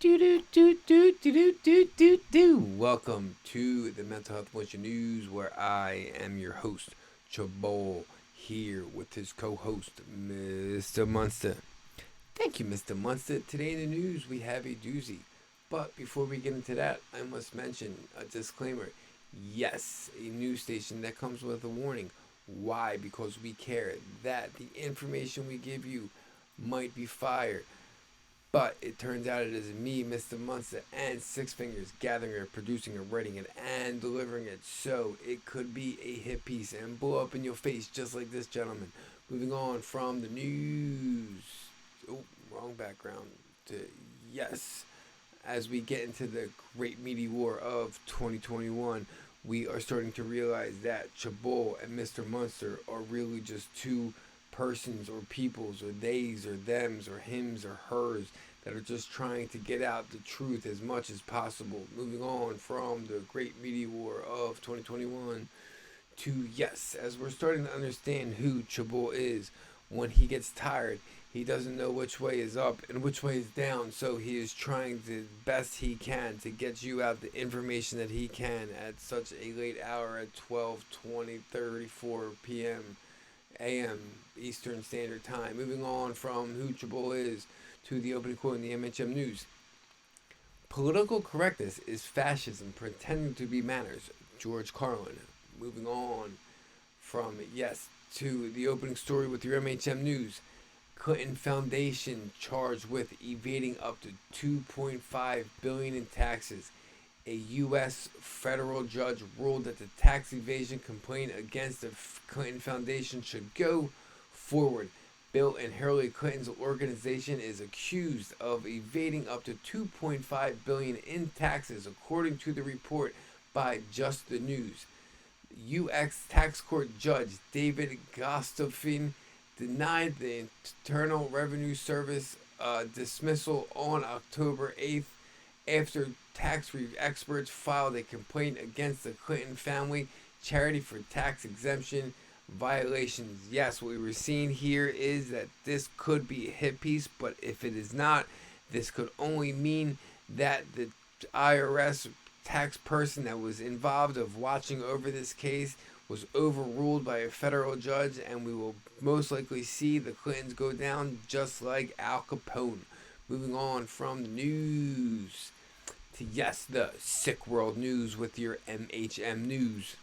Welcome to the Mental Health Motion News, where I am your host, Chabol, here with his co-host, Mr. Munster. Thank you, Mr. Munster. Today in the news, we have a doozy. But before we get into that, I must mention a disclaimer. Yes, a news station that comes with a warning. Why? Because we care that the information we give you might be fire. But it turns out it is me, Mr. Munster, and Six Fingers gathering it, producing it, writing it, and delivering it. So it could be a hit piece and blow up in your face just like this gentleman. Moving on from the news. Oh, wrong background. To yes. As we get into the great meaty war of 2021, we are starting to realize that Chabot and Mr. Munster are really just two persons or peoples or theys or thems or hims or hers that are just trying to get out the truth as much as possible. Moving on from the great media war of 2021 to yes, as we're starting to understand who Chabot is. When he gets tired, he doesn't know which way is up and which way is down, so he is trying the best he can to get you out the information that he can at such a late hour at 12:34 p.m. a.m. Eastern Standard Time. Moving on from who Chabot is to the opening quote in the MHM News. Political correctness is fascism pretending to be manners. George Carlin. Moving on from yes to the opening story with your MHM News. Clinton Foundation charged with evading up to $2.5 billion in taxes. A U.S. federal judge ruled that the tax evasion complaint against the Clinton Foundation should go forward. Bill and Hillary Clinton's organization is accused of evading up to $2.5 billion in taxes, according to the report by Just the News. U.S. tax court judge David Gustafson denied the Internal Revenue Service dismissal on October 8th after tax experts filed a complaint against the Clinton family charity for tax exemption violations. Yes, what we were seeing here is that this could be a hit piece, but if it is not, this could only mean that the IRS tax person that was involved of watching over this case was overruled by a federal judge, and we will most likely see the Clintons go down just like Al Capone. Moving on from the news to yes, the sick world news with your MHM News.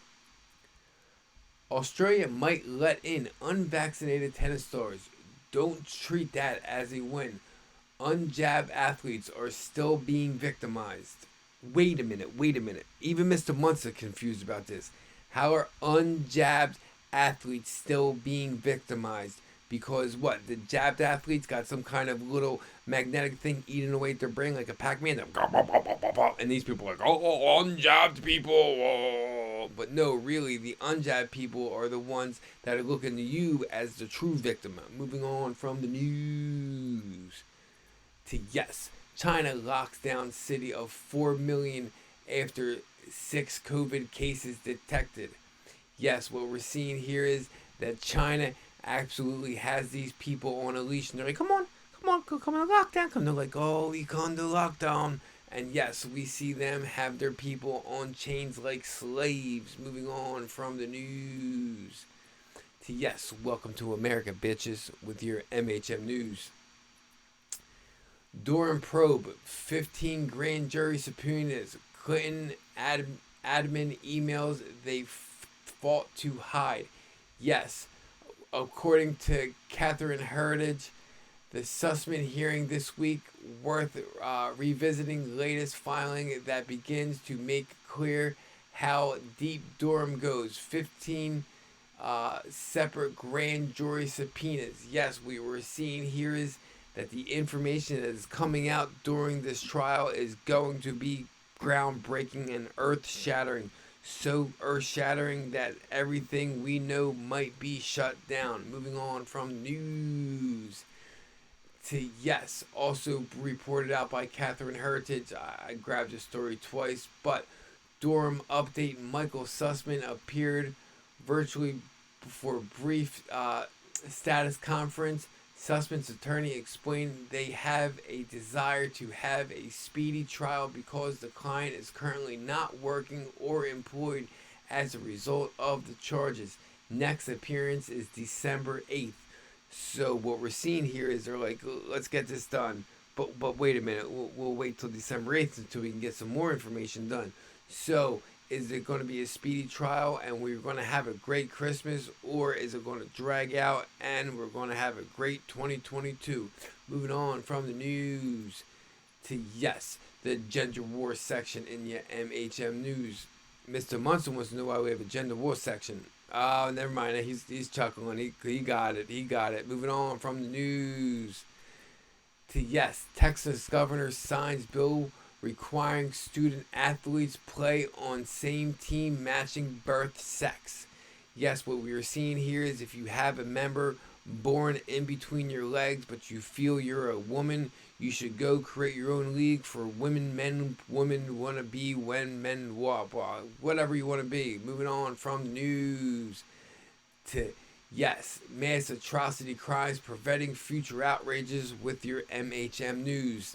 Australia might let in unvaccinated tennis stars. Don't treat that as a win. Unjabbed athletes are still being victimized. Wait a minute. Even Mr. Munster confused about this. How are unjabbed athletes still being victimized? Because what? The jabbed athletes got some kind of little magnetic thing eating away at their brain like a Pac-Man. And these people are like, oh, unjabbed people. Oh. But no, really, the unjabbed people are the ones that are looking to you as the true victim. Moving on from the news to yes, China locks down city of 4 million after 6 COVID cases detected. Yes, what we're seeing here is that China absolutely has these people on a leash, and they're like, come on, come on, lockdown. They're like, oh, we come to lockdown. And yes, we see them have their people on chains like slaves. Moving on from the news to yes, welcome to America, bitches, with your MHM News. Durham probe, 15 grand jury subpoenas, Clinton admin emails they fought to hide. Yes, according to Catherine Heritage, the Sussman hearing this week worth revisiting latest filing that begins to make clear how deep Durham goes. 15 separate grand jury subpoenas. Yes, we were seeing here is that the information that is coming out during this trial is going to be groundbreaking and earth-shattering. So earth-shattering that everything we know might be shut down. Moving on from news to yes, also reported out by Catherine Heritage. I grabbed the story twice, but Durham update: Michael Sussman appeared virtually for a brief status conference, Sussman's attorney explained they have a desire to have a speedy trial because the client is currently not working or employed as a result of the charges. Next appearance is December 8th. So what we're seeing here is they're like, let's get this done. But wait a minute, we'll wait till December 8th until we can get some more information done. So is it going to be a speedy trial and we're going to have a great Christmas, or is it going to drag out and we're going to have a great 2022? Moving on from the news to, yes, the gender war section in your MHM news. Mr. Munson wants to know why we have a gender war section. Oh, never mind. He's chuckling. He got it. He got it. Moving on from the news to, yes, Texas governor signs bill requiring student athletes play on same team matching birth sex. Yes, what we are seeing here is if you have a member born in between your legs but you feel you're a woman, you should go create your own league for women, men, women want to be, when men, whatever you want to be. Moving on from the news to, yes, mass atrocity crimes preventing future outrages with your MHM news.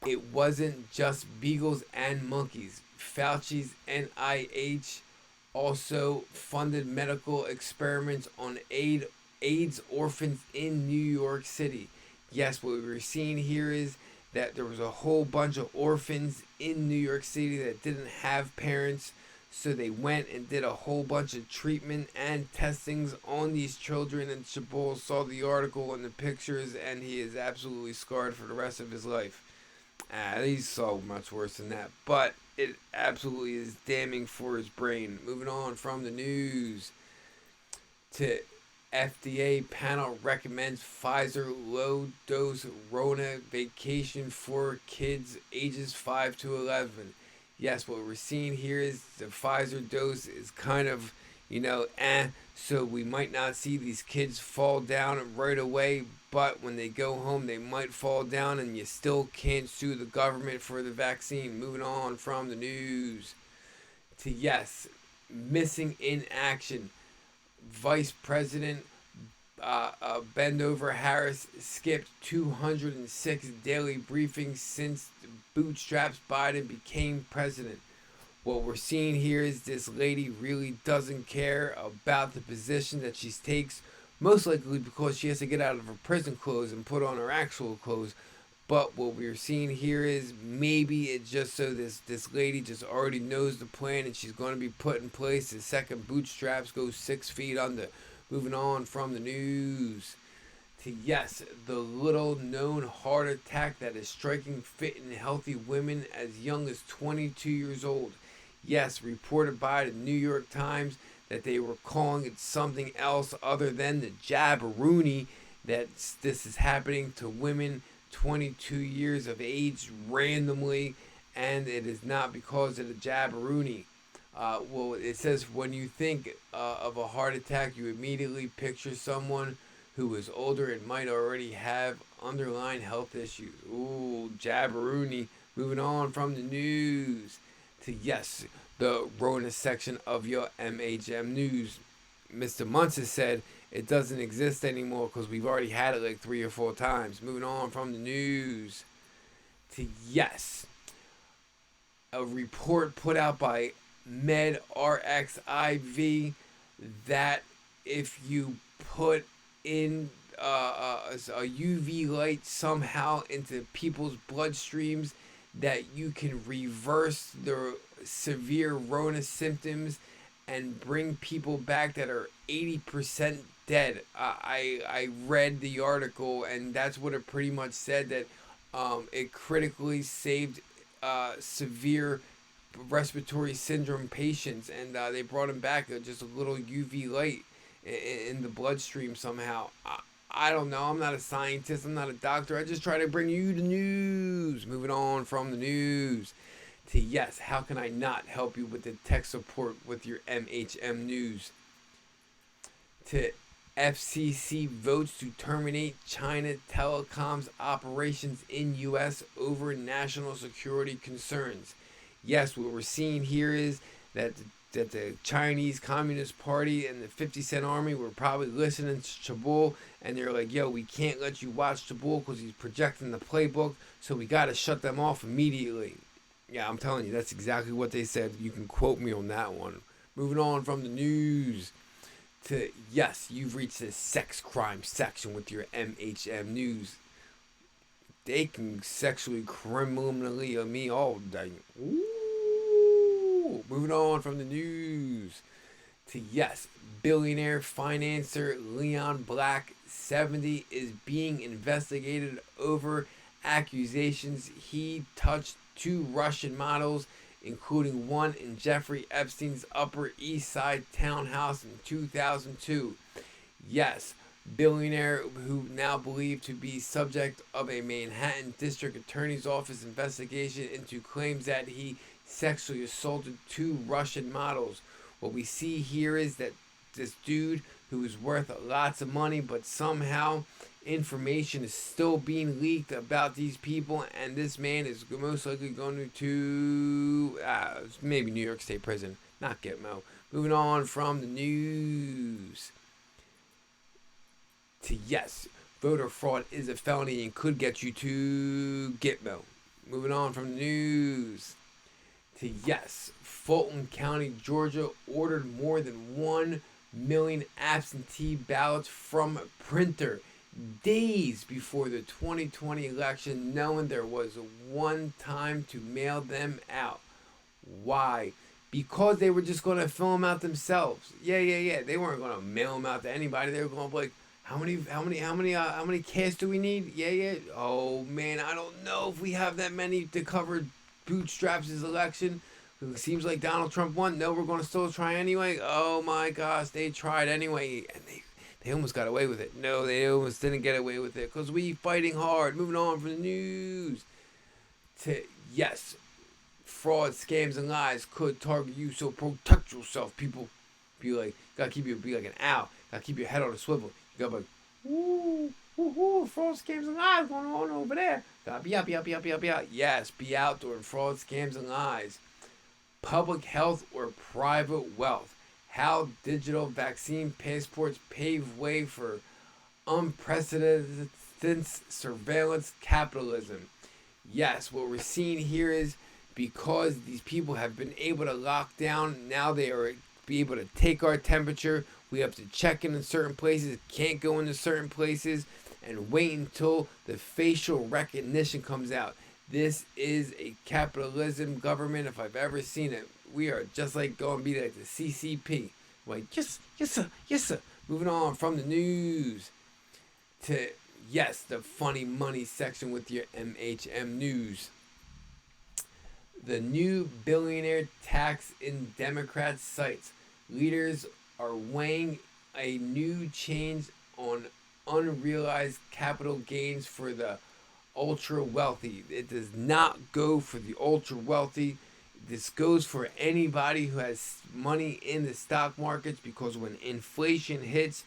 It wasn't just beagles and monkeys. Fauci's NIH also funded medical experiments on AIDS orphans in New York City. Yes, what we're seeing here is that there was a whole bunch of orphans in New York City that didn't have parents, so they went and did a whole bunch of treatment and testings on these children, and Chabot saw the article and the pictures, and he is absolutely scarred for the rest of his life. He's so much worse than that, but it absolutely is damning for his brain. Moving on from the news to FDA panel recommends Pfizer low-dose Rona vacation for kids ages 5 to 11. Yes, what we're seeing here is the Pfizer dose is kind of, so we might not see these kids fall down right away, but when they go home, they might fall down, and you still can't sue the government for the vaccine. Moving on from the news to, yes, missing in action. Vice President Bendover Harris skipped 206 daily briefings since Bootstraps Biden became president. What we're seeing here is this lady really doesn't care about the position that she takes, most likely because she has to get out of her prison clothes and put on her actual clothes. But what we're seeing here is maybe it's just so this lady just already knows the plan and she's going to be put in place the second Bootstraps go 6 feet under. Moving on from the news to, yes, the little known heart attack that is striking fit and healthy women as young as 22 years old. Yes, reported by the New York Times that they were calling it something else other than the jabberoonie, that this is happening to women 22 years of age randomly, and it is not because of the jabberoonie. Well, it says when you think of a heart attack, you immediately picture someone who is older and might already have underlying health issues. Ooh, jabberoonie. Moving on from the news to, yes, the Rona section of your MHM news. Mr. Munson said it doesn't exist anymore because we've already had it like 3 or 4 times. Moving on from the news to, yes, a report put out by MedRxiv that if you put in a UV light somehow into people's bloodstreams, that you can reverse the severe Rona symptoms and bring people back that are 80% dead. I read the article, and that's what it pretty much said, that it critically saved severe respiratory syndrome patients, and they brought them back just a little UV light in the bloodstream somehow. I don't know. I'm not a scientist. I'm not a doctor. I just try to bring you the news. Moving on from the news to, yes, how can I not help you with the tech support with your MHM news? To FCC votes to terminate China Telecom's operations in U.S. over national security concerns. Yes, what we're seeing here is that the Chinese Communist Party and the 50 Cent Army were probably listening to Chabul, and they're like, yo, we can't let you watch Chabul because he's projecting the playbook, so we got to shut them off immediately. Yeah, I'm telling you, that's exactly what they said. You can quote me on that one. Moving on from the news to, yes, you've reached the sex crime section with your MHM news. They can sexually criminally on me all day. Ooh. Moving on from the news to, yes, billionaire financier Leon Black, 70, is being investigated over accusations he touched 2 Russian models, including one in Jeffrey Epstein's Upper East Side townhouse in 2002. Yes, billionaire who now believed to be subject of a Manhattan District Attorney's Office investigation into claims that he sexually assaulted 2 Russian models. What we see here is that this dude who is worth lots of money, but somehow information is still being leaked about these people, and this man is most likely going to maybe New York State Prison, not Gitmo. Moving on from the news to, yes, voter fraud is a felony and could get you to Gitmo. Moving on from the news to, yes, Fulton County, Georgia ordered more than 1 million absentee ballots from a printer days before the 2020 election, knowing there was one time to mail them out. Why? Because they were just going to fill them out themselves. Yeah. They weren't going to mail them out to anybody. They were going to be like, how many casts do we need? Yeah. Oh man, I don't know if we have that many to cover Bootstraps' election. It seems like Donald Trump won. No, we're going to still try anyway. Oh my gosh, they tried anyway, and they almost got away with it. No, they almost didn't get away with it because we fighting hard. Moving on from the news to, yes, fraud, scams, and lies could target you, so protect yourself, people. Be like an owl. Gotta keep your head on a swivel. You gotta be like, fraud, scams, and lies going on over there. Gotta be out. Yes, be out during fraud, scams, and lies. Public health or private wealth. How digital vaccine passports pave way for unprecedented surveillance capitalism. Yes, what we're seeing here is because these people have been able to lock down, now they are be able to take our temperature. We have to check in certain places, can't go into certain places, and wait until the facial recognition comes out. This is a capitalism government if I've ever seen it. We are just like going to be like the CCP. Like, yes sir. Moving on from the news to, yes, the funny money section with your MHM news. The new billionaire tax in Democrat sights. Leaders are weighing a new change on unrealized capital gains for the ultra wealthy. It does not go for the ultra wealthy. This goes for anybody who has money in the stock markets, because when inflation hits,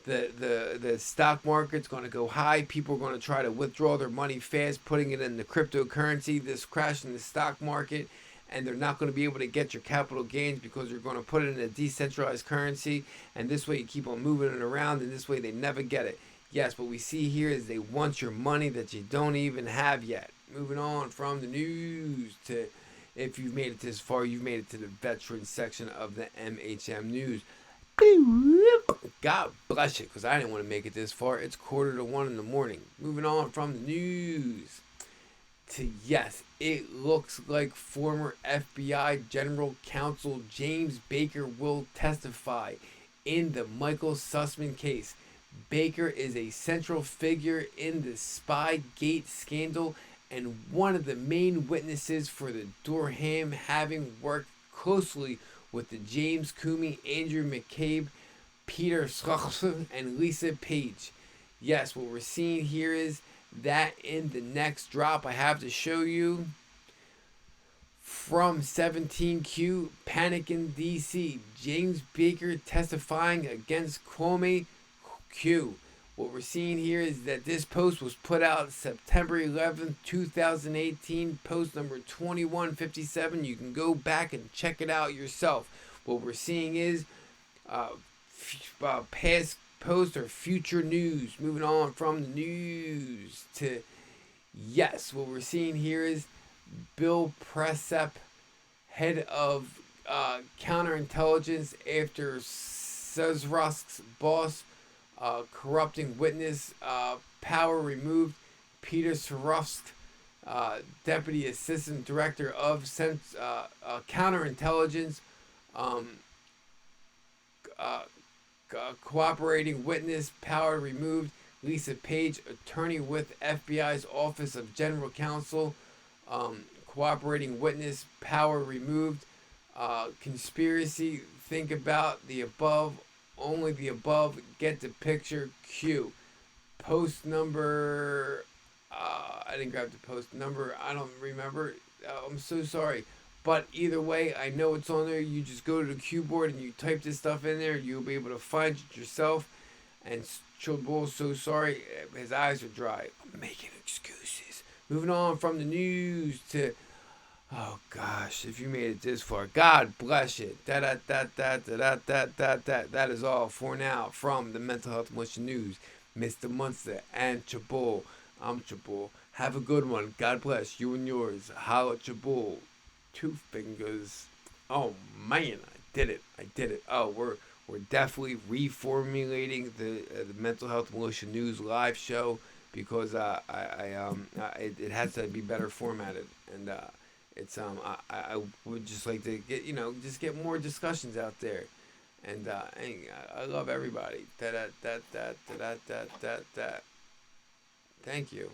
the stock market's going to go high. People are going to try to withdraw their money fast, putting it in the cryptocurrency. This crash in the stock market, and they're not going to be able to get your capital gains because you're going to put it in a decentralized currency, and this way you keep on moving it around, and this way they never get it. Yes, what we see here is they want your money that you don't even have yet. Moving on from the news to, if you've made it this far, you've made it to the veteran section of the MHM news. God bless you, because I didn't want to make it this far. It's 1:45 in the morning. Moving on from the news to, yes, it looks like former FBI General Counsel James Baker will testify in the Michael Sussman case. Baker is a central figure in the Spygate scandal and one of the main witnesses for the Durham, having worked closely with the James Comey, Andrew McCabe, Peter Schloesser, and Lisa Page. Yes, what we're seeing here is that in the next drop I have to show you from 17Q, Panic in DC, James Baker testifying against Comey Q. What we're seeing here is that this post was put out September 11th, 2018, post number 2157. You can go back and check it out yourself. What we're seeing is past, post, or future news. Moving on from the news to, yes, what we're seeing here is Bill Pressep, head of counterintelligence after Sezrosk's boss, corrupting witness, power removed. Peter Sezrosk, deputy assistant director of counterintelligence, um, uh, cooperating witness, power removed. Lisa Page, attorney with FBI's Office of General Counsel, cooperating witness, power removed. Conspiracy, think about the above, only the above, get the picture, Q. Post number, I didn't grab the post number, I don't remember. I'm so sorry. But either way, I know it's on there. You just go to the keyboard and you type this stuff in there. You'll be able to find it yourself. And Chobull's so sorry. His eyes are dry. I'm making excuses. Moving on from the news to, oh gosh, if you made it this far, God bless you. That is all for now from the Mental Health Militia News. Mr. Munster and Chabull. I'm Chabull. Have a good one. God bless you and yours. Holla Chabull. Two fingers. Oh man, I did it. Oh, we're definitely reformulating the Mental Health Militia News live show because it has to be better formatted, and I would just like to get just get more discussions out there, and I love everybody. Thank you.